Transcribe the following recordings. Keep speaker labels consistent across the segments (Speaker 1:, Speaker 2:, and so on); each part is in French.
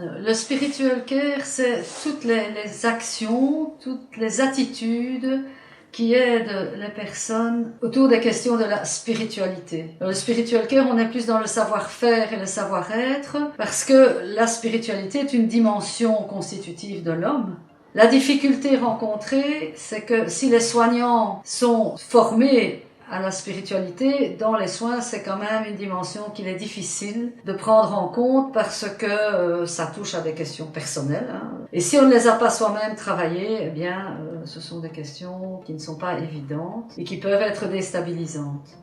Speaker 1: Le spiritual care, c'est toutes les actions, toutes les attitudes qui aident les personnes autour des questions de la spiritualité. Le spiritual care, on est plus dans le savoir-faire et le savoir-être, parce que la spiritualité est une dimension constitutive de l'homme. La difficulté rencontrée, c'est que si les soignants sont formés à la spiritualité, dans les soins, c'est quand même une dimension qu'il est difficile de prendre en compte parce que ça touche à des questions personnelles. Et si on ne les a pas soi-même travaillées, eh bien, ce sont des questions qui ne sont pas évidentes et qui peuvent être déstabilisantes.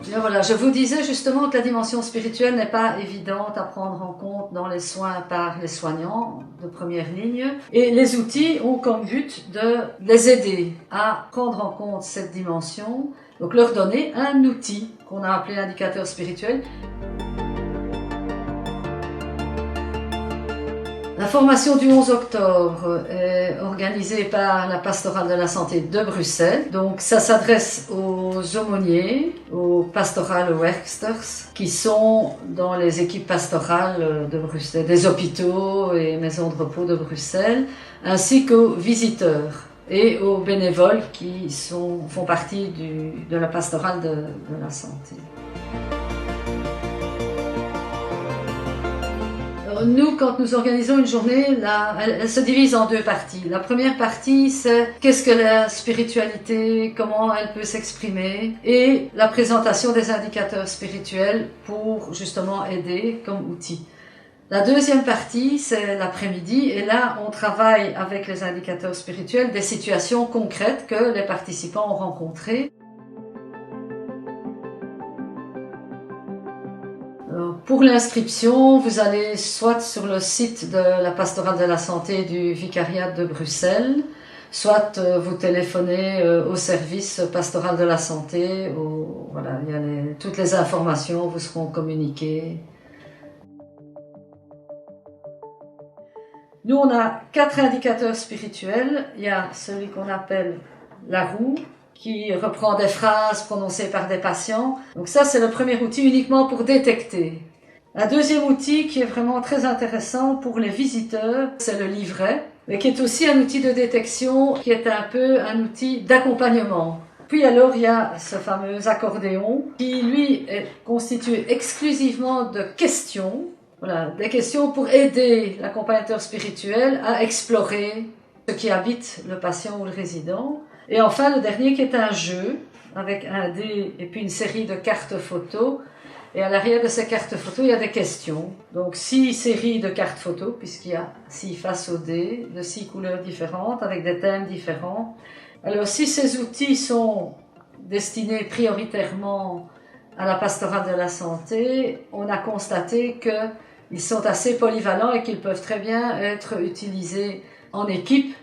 Speaker 1: Bien voilà, je vous disais justement que la dimension spirituelle n'est pas évidente à prendre en compte dans les soins par les soignants de première ligne. Et les outils ont comme but de les aider à prendre en compte cette dimension, donc leur donner un outil qu'on a appelé indicateur spirituel. La formation du 11 octobre est organisée par la Pastorale de la Santé de Bruxelles. Donc ça s'adresse aux aumôniers, aux pastoral workers qui sont dans les équipes pastorales de Bruxelles, des hôpitaux et maisons de repos de Bruxelles, ainsi qu'aux visiteurs et aux bénévoles qui font partie de la pastorale de la santé. Nous, quand nous organisons une journée, elle se divise en deux parties. La première partie, c'est qu'est-ce que la spiritualité, comment elle peut s'exprimer, et la présentation des indicateurs spirituels pour justement aider comme outil. La deuxième partie, c'est l'après-midi, et là, on travaille avec les indicateurs spirituels des situations concrètes que les participants ont rencontrées. Pour l'inscription, vous allez soit sur le site de la Pastorale de la Santé du Vicariat de Bruxelles, soit vous téléphonez au service pastoral de la santé, voilà, toutes les informations vous seront communiquées. Nous, on a 4 indicateurs spirituels. Il y a celui qu'on appelle la roue, qui reprend des phrases prononcées par des patients. Donc ça, c'est le premier outil uniquement pour détecter. Un deuxième outil qui est vraiment très intéressant pour les visiteurs, c'est le livret, mais qui est aussi un outil de détection, qui est un peu un outil d'accompagnement. Puis alors, il y a ce fameux accordéon, qui lui est constitué exclusivement de questions. Voilà, des questions pour aider l'accompagnateur spirituel à explorer ce qui habite le patient ou le résident. Et enfin, le dernier qui est un jeu, avec un dé et puis une série de cartes photos. Et à l'arrière de ces cartes photos, il y a des questions. Donc 6 séries de cartes photos, puisqu'il y a 6 faces au dé, de 6 couleurs différentes, avec des thèmes différents. Alors si ces outils sont destinés prioritairement à la pastorale de la santé, on a constaté qu'ils sont assez polyvalents et qu'ils peuvent très bien être utilisés en équipe